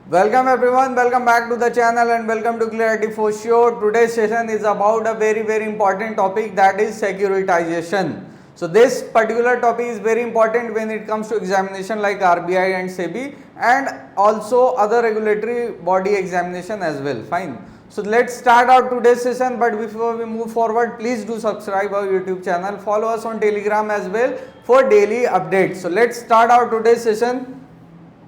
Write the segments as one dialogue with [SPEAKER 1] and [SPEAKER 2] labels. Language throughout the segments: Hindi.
[SPEAKER 1] Welcome everyone, welcome back to the channel and welcome to Clarity for Sure. Today's session is about a very important topic, that is securitization. So this particular topic is very important when it comes to examination like RBI and SEBI and also other regulatory body examination as well. Fine. So let's start out today's session, but before we move forward, please do subscribe our YouTube channel, follow us on Telegram as well for daily updates. So let's start out today's session,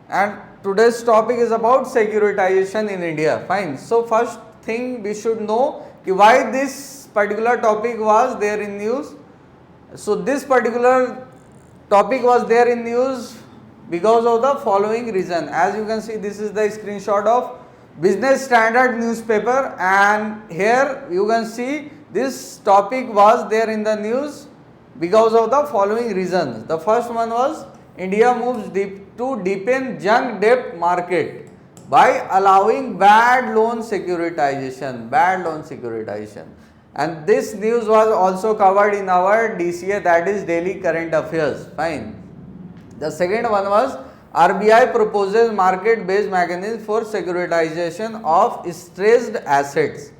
[SPEAKER 1] and today's topic is about securitization in India. Fine. So first thing we should know why this particular topic was there in news. So this particular topic was there in news because of the following reason. As you can see, this is the screenshot of Business Standard newspaper, and here you can see this topic was there in the news because of the following reasons. The first one was India moves to deepen junk debt market by allowing bad loan securitization. And this news was also covered in our DCA, that is Daily Current Affairs. Fine. The second one was RBI proposes market based mechanism for securitization of stressed assets.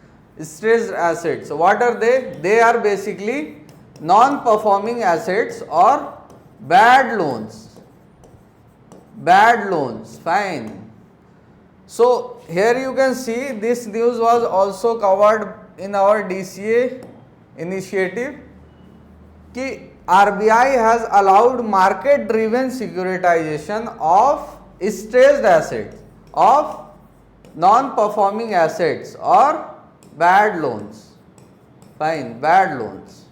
[SPEAKER 1] So what are they? They are basically non-performing assets or bad loans. Fine. So here you can see this news was also covered in our DCA initiative कि RBI has allowed market driven securitization of stressed assets, of non-performing assets or bad loans. Fine, bad loans.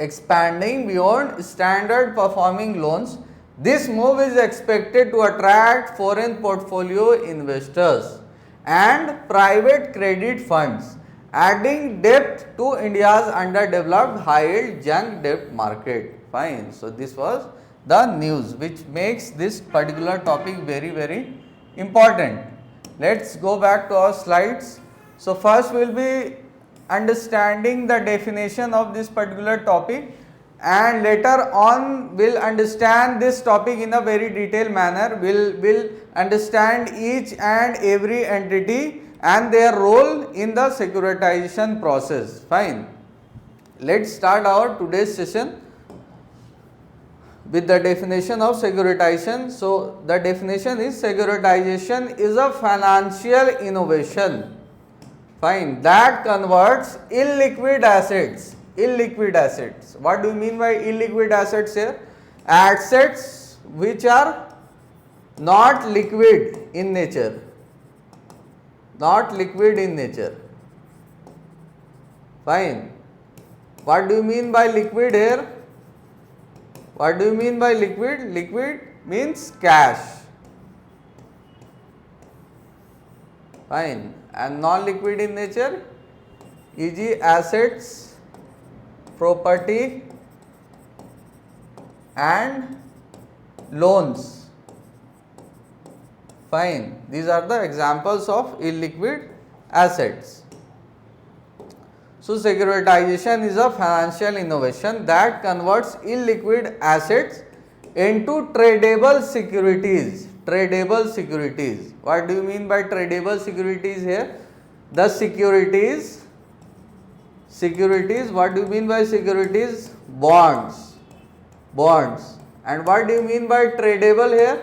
[SPEAKER 1] Expanding beyond standard performing loans, this move is expected to attract foreign portfolio investors and private credit funds, adding depth to India's underdeveloped high-yield junk debt market. Fine. So this was the news which makes this particular topic very important. Let's go back to our slides. So first we will be understanding the definition of this particular topic, and later on we'll understand this topic in a very detailed manner. We'll understand each and every entity and their role in the securitization process. Fine. Let's start our today's session with the definition of securitization. So the definition is securitization is a financial innovation, fine, that converts illiquid assets. What do you mean by illiquid assets here? Assets which are not liquid in nature. Fine. What do you mean by liquid here? Liquid means cash. Fine. And non-liquid in nature, e.g. assets, property and loans. Fine. These are the examples of illiquid assets. So securitization is a financial innovation that converts illiquid assets into tradable securities. What do you mean by tradable securities here? The securities, what do you mean by securities? Bonds. And what do you mean by tradable here?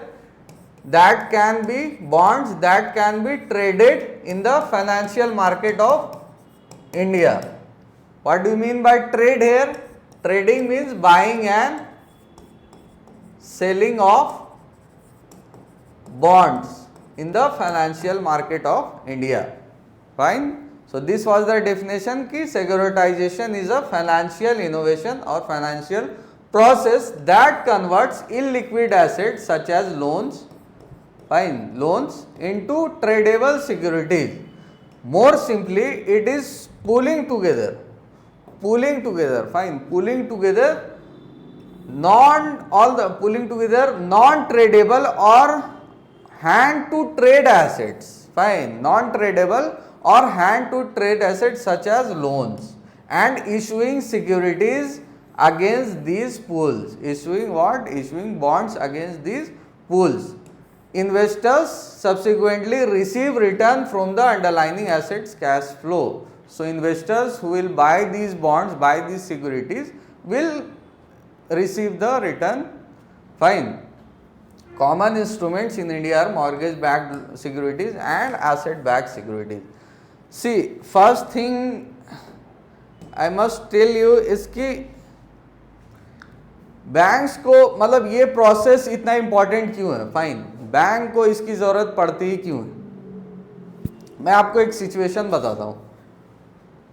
[SPEAKER 1] That can be bonds that can be traded in the financial market of India. What do you mean by trade here? Trading means buying and selling of bonds in the financial market of India. Fine. So this was the definition कि securitization is a financial innovation or financial process that converts illiquid assets such as loans, loans into tradable securities. More simply, it is pooling together, non-tradable or hand to trade assets, non-tradable or hand to trade assets such as loans, and issuing securities against these pools. Issuing bonds against these pools. investors subsequently receive return from the underlying assets cash flow. So investors who will buy these bonds, buy these securities, will receive the return. Fine. Common instruments in India are mortgage backed securities and asset backed securities. See, first thing I must tell you is कि बैंक्स को मतलब ये प्रोसेस इतना इंपॉर्टेंट क्यों है? फाइन, बैंक को इसकी जरूरत पड़ती ही क्यों है? मैं आपको एक सिचुएशन बताता हूं.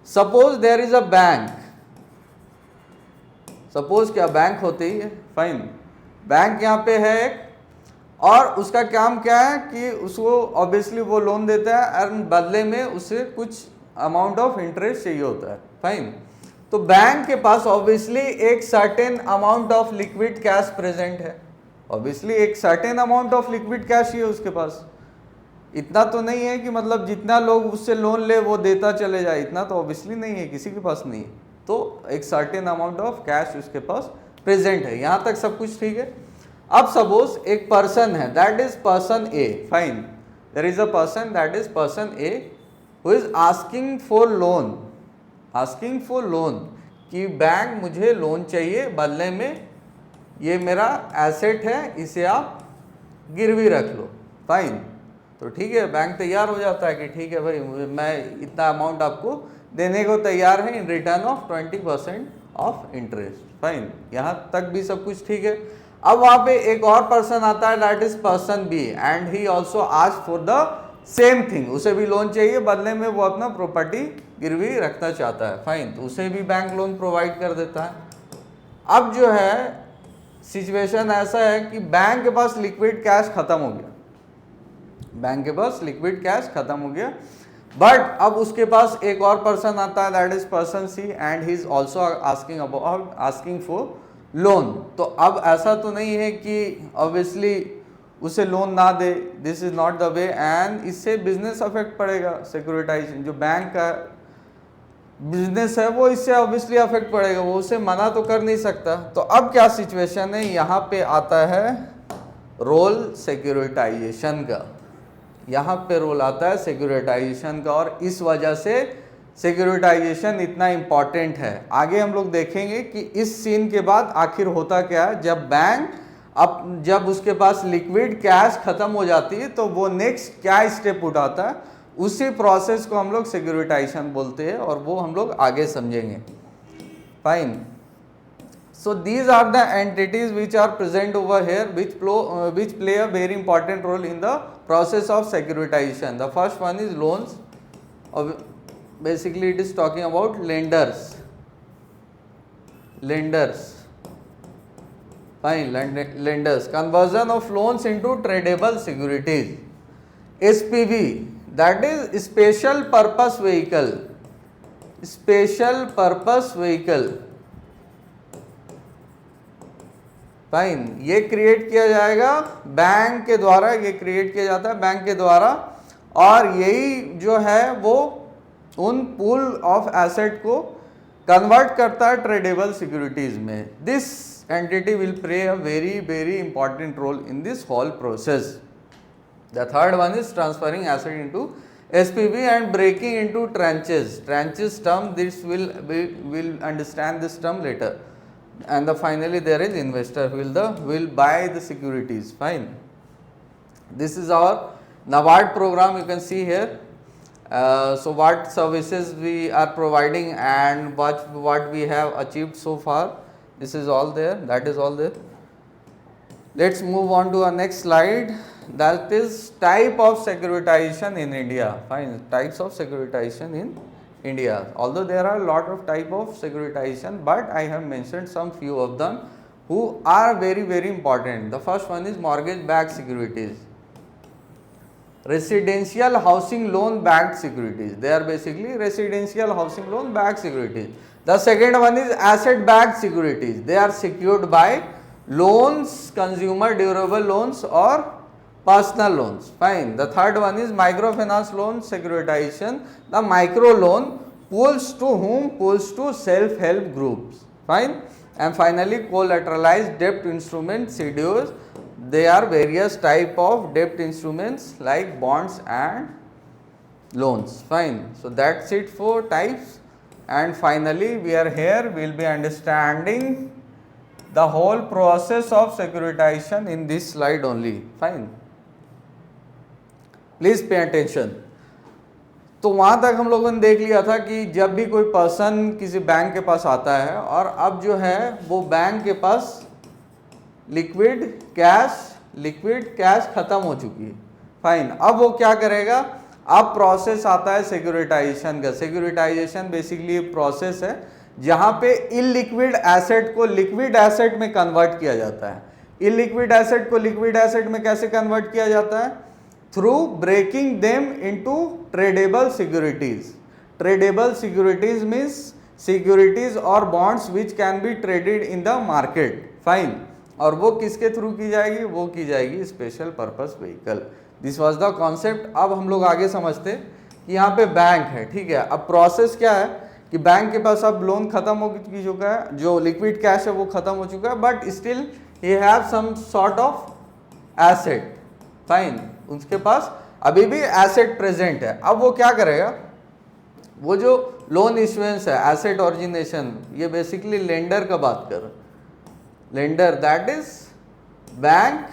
[SPEAKER 1] Suppose there is a bank, suppose क्या बैंक होती है, फाइन, बैंक यहाँ पे है एक, और उसका काम क्या है कि उसको ऑब्वियसली वो लोन देता है और बदले में उसे कुछ अमाउंट ऑफ इंटरेस्ट चाहिए होता है. फाइन, तो बैंक के पास ऑब्वियसली एक certain amount of liquid cash present है. ऑब्वियसली एक certain amount of liquid cash ही है उसके पास. इतना तो नहीं है कि मतलब जितना लोग उससे लोन ले वो देता चले जाए, इतना तो ऑब्वियसली नहीं है, किसी के पास नहीं है. तो एक सर्टेन अमाउंट ऑफ कैश उसके पास प्रेजेंट है. यहाँ तक सब कुछ ठीक है. अब सपोज एक पर्सन है, that is person A. Fine, there is a person, that is person A, who is asking for loan, asking for loan, कि बैंक मुझे लोन चाहिए, बदले में ये मेरा एसेट है, इसे आप गिरवी रख लो. फाइन, तो ठीक है, बैंक तैयार हो जाता है कि ठीक है भाई, मैं इतना अमाउंट आपको देने को तैयार है in return of 20% of interest. Fine, यहाँ तक भी सब कुछ ठीक है. अब वहाँ पे एक और पर्सन आता है, that is person B, and he also ask for the same thing. उसे भी लोन चाहिए, बदले में वो अपना प्रॉपर्टी गिरवी रखना चाहता है. फाइन, तो उसे भी बैंक लोन प्रोवाइड कर देता है. अब जो है सिचुएशन ऐसा है कि बैंक के पास लिक्विड कैश खत्म हो गया, बैंक के पास लिक्विड कैश खत्म हो गया, बट अब उसके पास एक और पर्सन आता है, that is person C, and he is also asking for loan. तो अब ऐसा तो नहीं है कि ऑब्वियसली उसे लोन ना दे, this is not the way, and इससे बिजनेस अफेक्ट पड़ेगा. सिक्योरिटाइजेशन जो बैंक का बिजनेस है वो इससे ऑब्वियसली अफेक्ट पड़ेगा, वो उसे मना तो कर नहीं सकता. तो अब क्या सिचुएशन है, यहाँ पे आता है रोल सिक्योरिटाइजेशन का. यहाँ पे रोल आता है सिक्योरिटाइजेशन का, और इस वजह से सिक्योरिटाइजेशन इतना इम्पॉर्टेंट है. आगे हम लोग देखेंगे कि इस सीन के बाद आखिर होता क्या है. जब बैंक अब जब उसके पास लिक्विड कैश खत्म हो जाती है तो वो नेक्स्ट क्या स्टेप उठाता है, उसी प्रोसेस को हम लोग सिक्योरिटाइजेशन बोलते हैं, और वो हम लोग आगे समझेंगे. Fine, so these are the entities which are present over here which play a very important role in the process of securitization. The first one is loans, और basically it is talking about lenders. Fine, lenders, conversion of loans into tradable securities. SPV, that is special purpose vehicle. Fine, ये क्रिएट किया जाएगा बैंक के द्वारा, ये क्रिएट किया जाता है बैंक के द्वारा, और यही जो है वो उन पूल ऑफ एसेट को कन्वर्ट करता है ट्रेडेबल सिक्योरिटीज में. This entity will play a very very important role in this whole process. The third one is transferring asset into SPV and breaking into tranches. Tranches term, this will understand this term later. And finally there is investor who will buy the securities. Fine. This is our NABARD program, you can see here. So what services we are providing and what we have achieved so far, this is all there, that is all there. Let's move on to our next slide, that is type of securitization in India. Fine, types of securitization in India. Although there are a lot of type of securitization, but I have mentioned some few of them who are very very important. The first one is mortgage backed securities. Residential housing loan backed securities, they are basically residential housing loan backed securities. The second one is asset backed securities, they are secured by loans, consumer durable loans or personal loans. Fine. The third one is microfinance loan securitization, the micro loan pools to whom? Pools to self help groups. Fine. And finally collateralized debt instrument CDOs, they are various type of debt instruments like bonds and loans. Fine. So that's it for types, and finally we are here, we will be understanding the whole process of securitization in this slide only. Fine. Please pay attention. तो वहाँ तक हम लोगों ने देख लिया था कि जब भी कोई पर्सन किसी बैंक के पास आता है और अब जो है वो बैंक के पास लिक्विड कैश खत्म हो चुकी है। फाइन। अब वो क्या करेगा, अब प्रोसेस आता है सिक्योरिटाइजेशन का। सिक्योरिटाइजेशन बेसिकली प्रोसेस है जहाँ पे इलिक्विड एसेट को लिक्विड एसेट में कन्वर्ट किया जाता है। इलिक्विड एसेट को लिक्विड एसेट में कैसे कन्वर्ट किया जाता है? Through breaking them into tradable securities. Tradable securities means securities और bonds which can be traded in the market. Fine. और वो किसके थ्रू की जाएगी? वो की जाएगी special purpose vehicle. This was the concept. अब हम लोग आगे समझते कि यहाँ पे बैंक है, ठीक है। अब प्रोसेस क्या है कि बैंक के पास अब लोन खत्म हो चुका है, जो लिक्विड कैश है वो खत्म हो चुका है, but still he have some sort of asset. Fine. उसके पास अभी भी एसेट प्रेजेंट है। अब वो क्या करेगा, वो जो लोन इश्यूएंस है, एसेट ओरिजिनेशन, ये बेसिकली लेंडर का बात कर, लेंडर दैट इज बैंक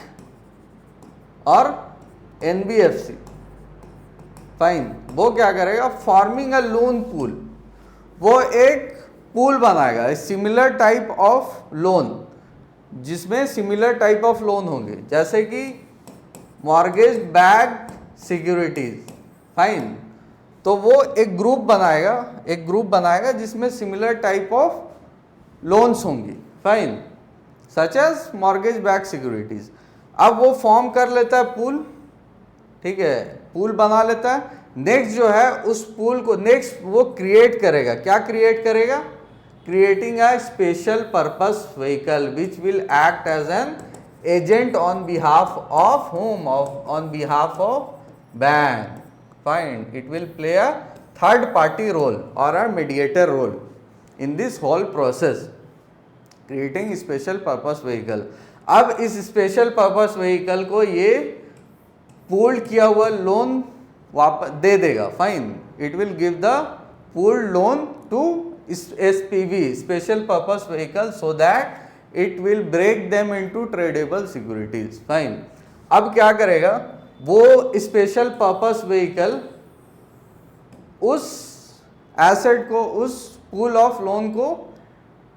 [SPEAKER 1] और एनबीएफसी। फाइन। वो क्या करेगा, फॉर्मिंग अ लोन पूल, वो एक पूल बनाएगा, सिमिलर टाइप ऑफ लोन, जिसमें सिमिलर टाइप ऑफ लोन होंगे, जैसे कि मॉर्गेज बैक्ड सिक्योरिटीज। फाइन। तो वो एक ग्रुप बनाएगा जिसमें सिमिलर टाइप ऑफ लोन्स होंगी। Fine. Such as mortgage backed securities. अब वो फॉर्म कर लेता है पूल, ठीक है, पूल बना लेता है। नेक्स्ट जो है उस पूल को नेक्स्ट वो क्रिएट करेगा। क्या क्रिएट करेगा? Creating a special purpose vehicle which will act as an agent on behalf of whom, on behalf of bank. Fine. It will play a third party role और a mediator role in this whole process, creating special purpose vehicle. अब इस स्पेशल पर्पस व्हीकल को ये पूल्ड किया हुआ लोन वापस दे देगा। Fine. It will give the pooled loan to SPV, special purpose vehicle, so that it will break them into tradable securities. Fine. अब क्या करेगा, वो स्पेशल पर्पस व्हीकल उस एसेट को, उस पूल ऑफ लोन को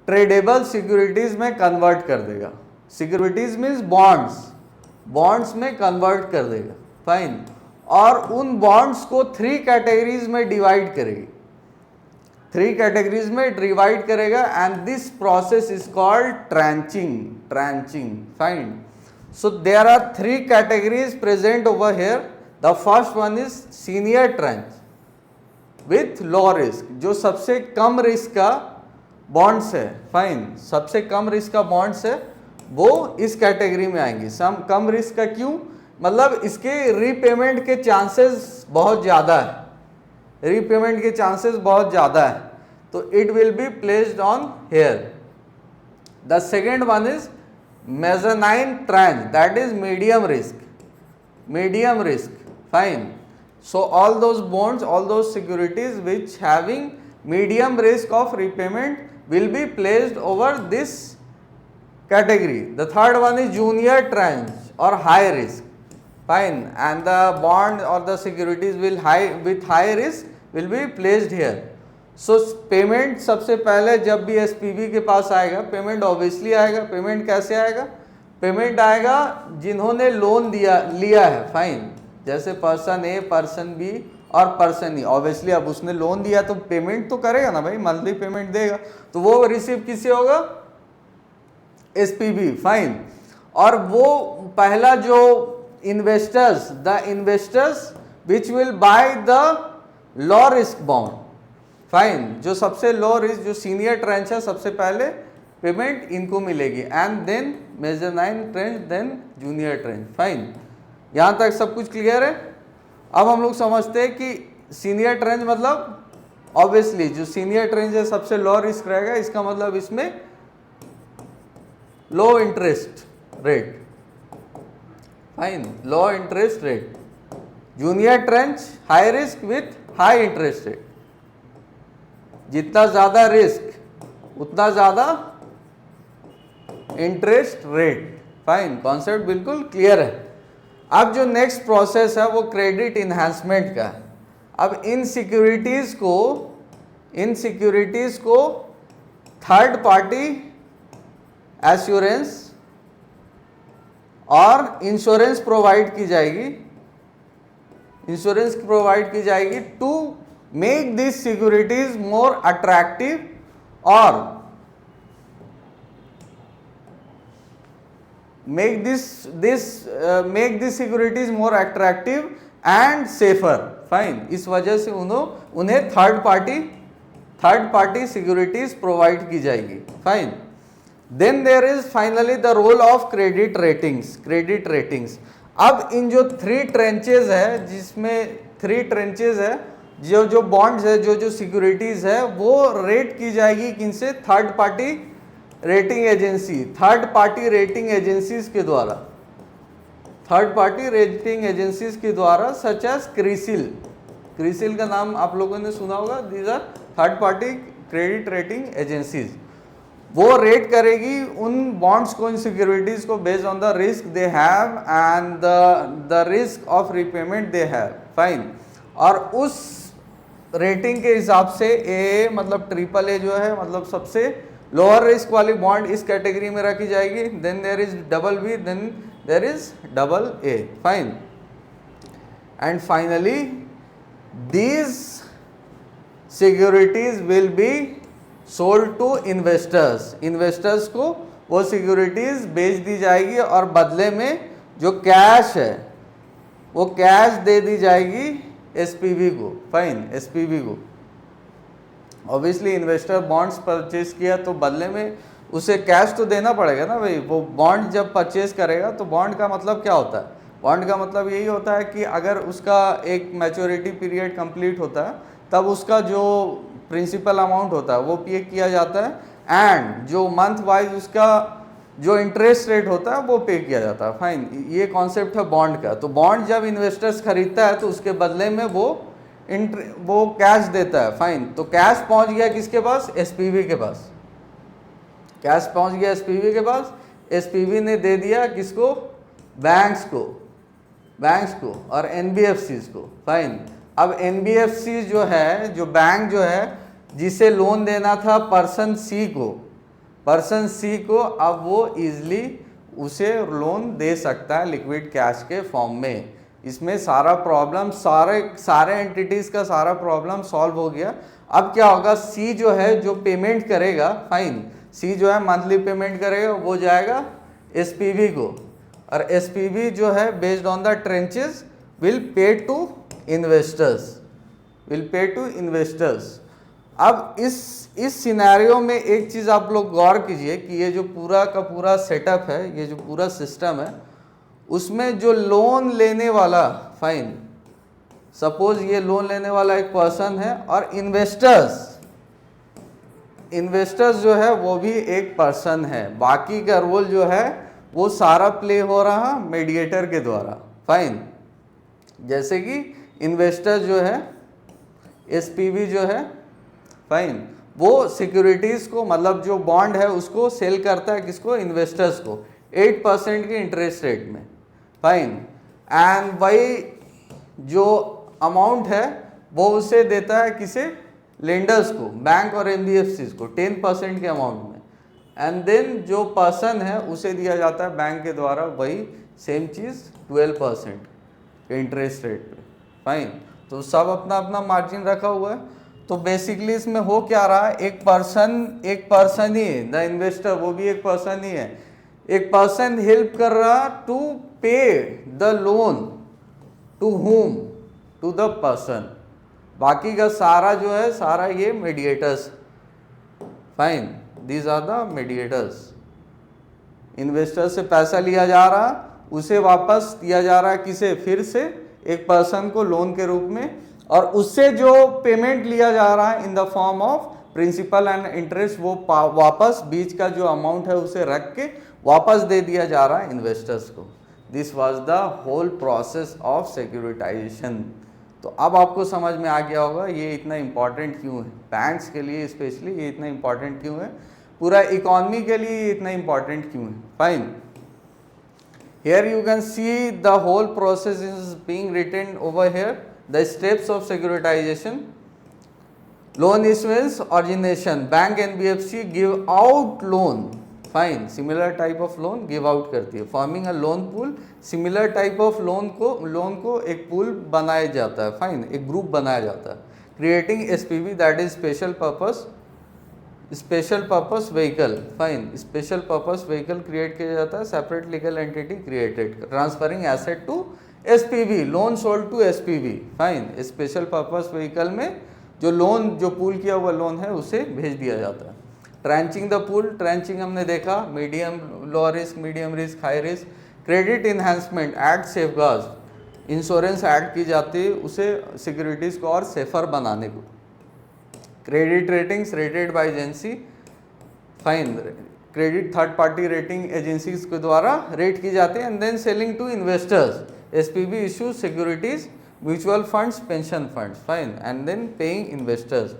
[SPEAKER 1] ट्रेडेबल सिक्योरिटीज में कन्वर्ट कर देगा। सिक्योरिटीज मीन्स बॉन्ड्स में कन्वर्ट कर देगा। फाइन। और उन बॉन्ड्स को 3 कैटेगरीज में डिवाइड करेगी, 3 कैटेगरीज में डिवाइड करेगा, and this process is called tranching. Fine. So there are 3 categories present over here. The first one is senior tranche with low risk, जो सबसे कम रिस्क का बॉन्ड्स है। फाइन। सबसे कम रिस्क का बॉन्ड्स है वो इस कैटेगरी में आएंगे। कम रिस्क का क्यों? मतलब इसके रीपेमेंट के चांसेस बहुत ज़्यादा है, रीपेमेंट के चांसेस बहुत ज़्यादा है, तो it will be placed on here. The second one is mezzanine tranche, that is medium risk. Fine. So all those bonds, all those securities which having medium risk of repayment will be placed over this category. The third one is junior tranche or high risk. Fine. And the bond or the securities will with high risk will be placed here. So payment सबसे पहले जब भी SPV के पास आएगा, पेमेंट ऑब्वियसली आएगा। पेमेंट कैसे आएगा? पेमेंट आएगा जिन्होंने लोन लिया है। फाइन। जैसे पर्सन ए, पर्सन बी और पर्सन ई। ऑब्वियसली अब उसने लोन दिया तो पेमेंट तो करेगा ना भाई, मंथली पेमेंट देगा, तो वो रिसीव किससे होगा? एसपीवी। फाइन। और वो पहला जो investors, the investors which will buy the low risk bond. Fine. जो सबसे लो रिस्क, जो सीनियर ट्रेंच है, सबसे पहले पेमेंट इनको मिलेगी, and then mezzanine tranche, then junior tranche. Fine. यहाँ तक सब कुछ क्लियर है? अब हम लोग समझते हैं कि सीनियर ट्रेंच मतलब ऑब्वियसली जो सीनियर ट्रेंच है सबसे लो रिस्क रहेगा, इसका मतलब इसमें लो interest rate. Fine, low interest rate. Junior trench high risk with high interest rate. जितना ज्यादा रिस्क उतना ज्यादा इंटरेस्ट रेट. फाइन, कॉन्सेप्ट बिल्कुल क्लियर है. अब जो नेक्स्ट प्रोसेस है वो क्रेडिट इन्हांसमेंट का है. अब इन सिक्योरिटीज को थर्ड पार्टी एश्योरेंस और इंश्योरेंस प्रोवाइड की जाएगी to make this securities more attractive और make this securities more attractive and safer. Fine, इस वजह से उन्हें थर्ड पार्टी सिक्योरिटीज प्रोवाइड की जाएगी. Fine. Then there is finally the role of credit ratings. अब इन जो थ्री ट्रेंचेज है जो बॉन्ड्स है, जो सिक्योरिटीज है, वो रेट की जाएगी किनसे? थर्ड पार्टी रेटिंग एजेंसीज के द्वारा सच एज क्रिसिल का नाम आप लोगों ने सुना होगा. These are third party credit rating agencies. वो रेट करेगी उन बॉन्ड्स को, इन सिक्योरिटीज को based on the risk they have and the risk of repayment they have. Fine. और उस रेटिंग के हिसाब से ए मतलब ट्रिपल ए जो है, मतलब सबसे लोअर रिस्क वाली बॉन्ड इस कैटेगरी में रखी जाएगी. Then there is double B, then there is double A. Fine. And finally these securities will be sold to investors को वो सिक्योरिटीज बेच दी जाएगी और बदले में जो कैश है वो कैश दे दी जाएगी एसपीवी को. फाइन, एसपीवी को. ऑब्वियसली इन्वेस्टर बॉन्ड्स परचेज किया तो बदले में उसे कैश तो देना पड़ेगा ना भाई. वो बॉन्ड जब परचेज करेगा तो बॉन्ड का मतलब क्या होता है? बॉन्ड का मतलब यही होता है कि अगर उसका एक मैच्योरिटी पीरियड कंप्लीट होता है तब उसका जो प्रिंसिपल अमाउंट होता है वो पे किया जाता है, एंड जो मंथ वाइज उसका जो इंटरेस्ट रेट होता है वो पे किया जाता है. फाइन, ये कॉन्सेप्ट है बॉन्ड का. तो बॉन्ड जब इन्वेस्टर्स खरीदता है तो उसके बदले में वो कैश देता है. फाइन. तो कैश पहुंच गया किसके पास? एसपीवी के पास. कैश पहुंच गया एसपीवी के पास. एसपीवी ने दे दिया किसको? बैंक्स को और एनबीएफसीज को. फाइन. अब एनबीएफसी जो है, जो बैंक जो है जिसे लोन देना था पर्सन सी को, अब वो इजली उसे लोन दे सकता है लिक्विड कैश के फॉर्म में. इसमें सारा प्रॉब्लम, सारे एंटिटीज का सारा प्रॉब्लम सॉल्व हो गया. अब क्या होगा? सी जो है जो पेमेंट करेगा, फाइन, सी जो है मंथली पेमेंट करेगा, वो जाएगा एसपीवी को, और एसपीवी जो है based on the tranches will pay to investors. अब इस सिनेरियो में एक चीज़ आप लोग गौर कीजिए कि ये जो पूरा का पूरा सेटअप है, ये जो पूरा सिस्टम है, उसमें जो लोन लेने वाला, फाइन, सपोज ये लोन लेने वाला एक पर्सन है और इन्वेस्टर्स जो है वो भी एक पर्सन है. बाकी का रोल जो है वो सारा प्ले हो रहा मीडिएटर के द्वारा. फाइन. जैसे कि इन्वेस्टर जो है, एसपीवी जो है, फाइन, वो सिक्योरिटीज को, मतलब जो बॉन्ड है उसको सेल करता है किसको? इन्वेस्टर्स को 8% के इंटरेस्ट रेट में. फाइन. एंड वही जो अमाउंट है वो उसे देता है किसे? लेंडर्स को, बैंक और एनबीएफसीज को 10% के अमाउंट में. एंड देन जो पर्सन है उसे दिया जाता है बैंक के द्वारा वही सेम चीज़ 12% के इंटरेस्ट रेट पे. फाइन. तो सब अपना अपना मार्जिन रखा हुआ है. तो बेसिकली इसमें हो क्या रहा है? एक पर्सन ही है, द इन्वेस्टर, वो भी एक पर्सन ही है. एक पर्सन हेल्प कर रहा to pay the loan to whom? To the person. बाकी का सारा जो है, सारा ये mediators. Fine. These are the mediators. Investor से पैसा लिया जा रहा, उसे वापस दिया जा रहा है किसे? फिर से एक पर्सन को लोन के रूप में, और उससे जो पेमेंट लिया जा रहा है in the form of principal and interest, वो वापस बीच का जो अमाउंट है उसे रख के वापस दे दिया जा रहा है इन्वेस्टर्स को. This was the whole process of securitization. तो अब आपको समझ में आ गया होगा ये इतना इम्पॉर्टेंट क्यों है, बैंक्स के लिए स्पेशली ये इतना इम्पॉर्टेंट क्यों है, पूरा इकोनॉमी के लिए ये इतना इम्पॉर्टेंट क्यों है। Fine, here you can see the whole process is being written over here, the steps of securitization. Loan issuance, origination, bank NBFC give out loan, fine, similar type of loan give out करती है, forming a loan pool, similar type of loan को एक pool बनाया जाता है, fine, एक group बनाया जाता है, creating SPV, that is special purpose vehicle, fine, special purpose vehicle create किया जाता है, separate legal entity created, transferring asset to SPV, loan sold to SPV, fine, special purpose vehicle में जो लोन, जो पूल किया हुआ लोन है उसे भेज दिया जाता है। ट्रेंचिंग द पूल, ट्रेंचिंग हमने देखा, medium low risk, medium risk, high risk, credit enhancement, act safeguard, insurance add की जाती है उसे सिक्योरिटीज़ को और सेफर बनाने को। Credit ratings, rated by agency, fine, credit third party rating agencies के द्वारा रेट की जाती है। And then selling to investors, SPV issue securities, mutual funds, pension funds, fine, and then paying investors,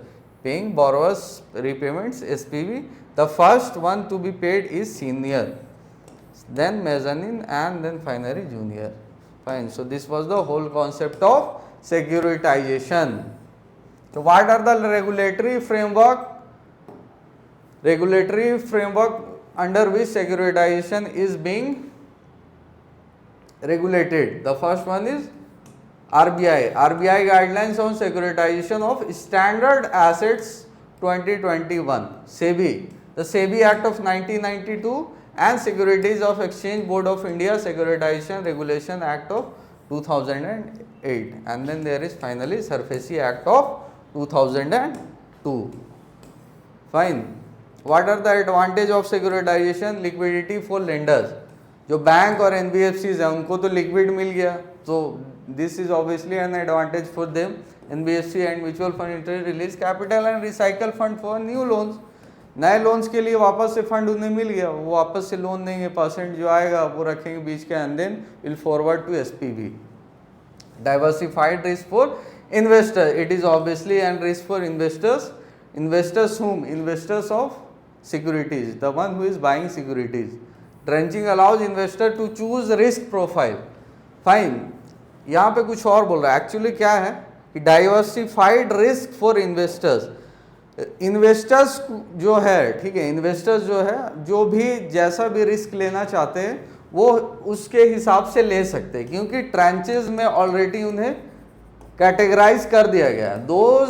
[SPEAKER 1] paying borrowers repayments, SPV, the first one to be paid is senior, then mezzanine, and then finally junior, fine. So this was the whole concept of securitization. So what are the regulatory framework under which securitization is being regulated? The first one is RBI guidelines on securitization of standard assets 2021, SEBI, the SEBI Act of 1992 and Securities of Exchange Board of India Securitization Regulation Act of 2008, and then there is finally SARFAESI Act of 2002, fine. What are the advantage of securitization? Liquidity for lenders, जो बैंक और NBFCs है उनको तो लिक्विड मिल गया, तो this is obviously an advantage for them. NBFC and mutual fund interest release capital and recycle fund for new loans, नए लोन्स के लिए वापस से फंड उन्हें मिल गया, वो वापस से लोन देंगे, परसेंट जो आएगा वो रखेंगे बीच के, and then will forward to SPV। Diversified risk for investor, it is obviously and risk for investors whom? Investors of securities, the one who is buying securities. Trenching allows investor to choose risk profile, fine। यहाँ पे कुछ और बोल रहा है, एक्चुअली क्या है कि diversified risk for investors, investors जो है, ठीक है, इन्वेस्टर्स जो है, जो भी जैसा भी रिस्क लेना चाहते हैं वो उसके हिसाब से ले सकते हैं, क्योंकि ट्रांचेस में ऑलरेडी उन्हें कैटेगराइज कर दिया गया। Those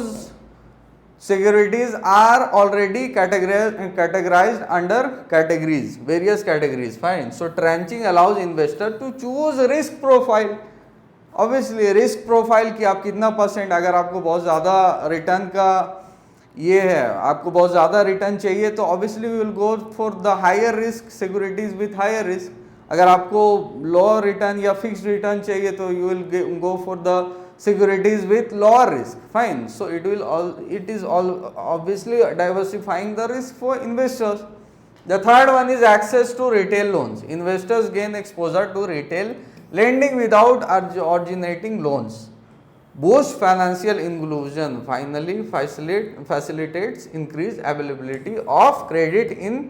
[SPEAKER 1] securities are already categorized under categories, various categories, fine. So tranching allows investor to choose risk profile, obviously risk profile की आप कितना परसेंट, अगर आपको बहुत ज़्यादा रिटर्न का ये है, आपको बहुत ज़्यादा रिटर्न चाहिए तो obviously we will go for the higher risk securities with higher risk. अगर आपको लो रिटर्न या फिक्स्ड रिटर्न चाहिए तो you will go for the securities with lower risk, fine। So it is obviously diversifying the risk for investors। The third one is access to retail loans, investors gain exposure to retail lending without originating loans, boost financial inclusion, finally facilitates increased availability of credit in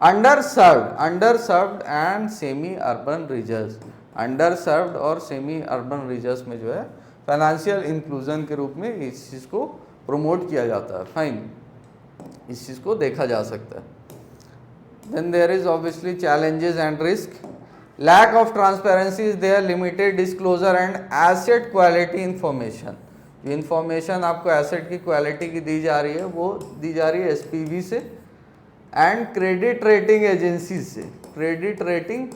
[SPEAKER 1] underserved and semi urban regions। underserved और semi urban regions में जो है फाइनेंशियल इंक्लूजन के रूप में इस चीज़ को प्रमोट किया जाता है, फाइन, इस चीज़ को देखा जा सकता है। Then there is obviously challenges and risk, lack of transparency is there, limited disclosure and asset quality information, जो इंफॉर्मेशन आपको एसेट की क्वालिटी की दी जा रही है वो दी जा रही है SPV से एंड क्रेडिट रेटिंग एजेंसी से, क्रेडिट रेटिंग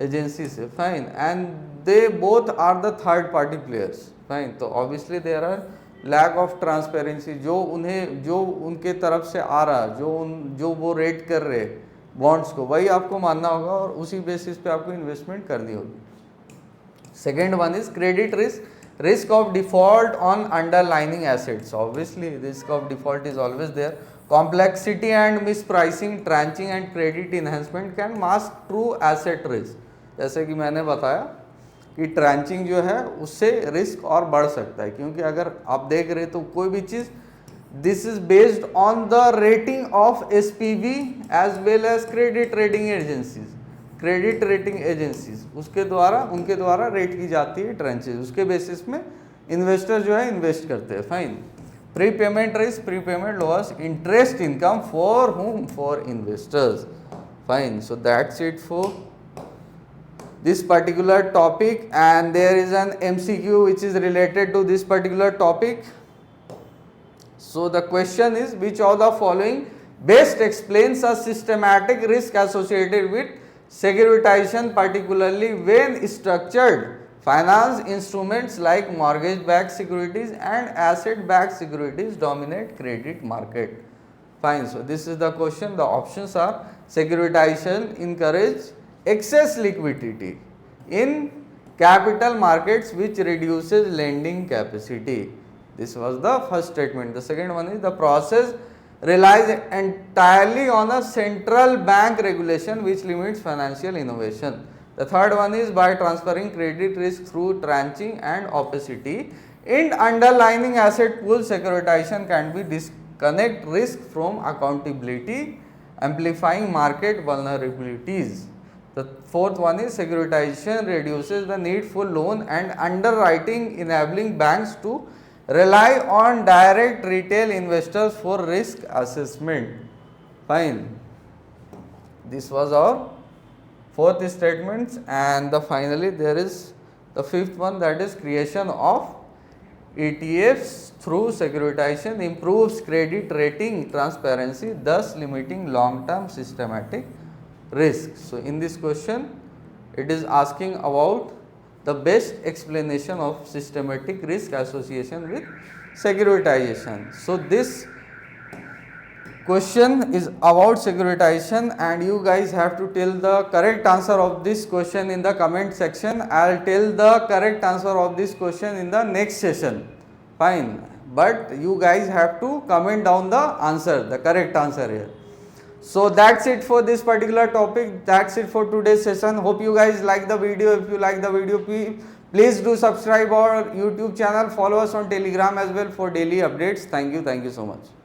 [SPEAKER 1] एजेंसी से, fine, and they both are the third party players, fine. तो obviously there are lack of transparency, जो उनके तरफ से आ रहा, जो वो रेट कर रहे बॉन्ड्स को, वही आपको मानना होगा और उसी बेसिस पे आपको इन्वेस्टमेंट करनी होगी। Second one is credit risk of default on underlining assets, obviously risk of default is always there, complexity and mispricing, tranching and credit enhancement can mask true asset risk. जैसे कि मैंने बताया कि ट्रांचिंग जो है उससे रिस्क और बढ़ सकता है, क्योंकि अगर आप देख रहे तो कोई भी चीज़, this is based on the rating of SPV as well as credit rating agencies, credit rating agencies उनके द्वारा रेट की जाती है ट्रांचेज, उसके बेसिस में इन्वेस्टर जो है इन्वेस्ट करते हैं. Fine. Prepayment risk, prepayment loss, interest income for whom, for investors. Fine. So that's it for this particular topic, and there is an MCQ which is related to this particular topic. So the question is, which of the following best explains a systematic risk associated with securitization, particularly when structured finance instruments like mortgage-backed securities and asset-backed securities dominate credit market. Fine. So this is the question. The options are: securitization encourage excess liquidity in capital markets which reduces lending capacity. This was the first statement. The second one is: the process relies entirely on a central bank regulation which limits financial innovation. The third one is: by transferring credit risk through tranching and opacity in underlying asset pool, securitization can be disconnect risk from accountability, amplifying market vulnerabilities. The fourth one is: securitization reduces the need for loan and underwriting, enabling banks to rely on direct retail investors for risk assessment. Fine. This was our fourth statements, and finally there is the fifth one, that is creation of ETFs through securitization improves credit rating transparency, thus limiting long-term systematic risk. So in this question it is asking about the best explanation of systematic risk association with securitization. So this question is about securitization, and you guys have to tell the correct answer of this question in the comment section. I'll tell the correct answer of this question in the next session. Fine. But you guys have to comment down the answer, the correct answer here. So that's it for this particular topic. That's it for today's session. Hope you guys like the video. If you like the video, please do subscribe our YouTube channel. Follow us on Telegram as well for daily updates. Thank you so much.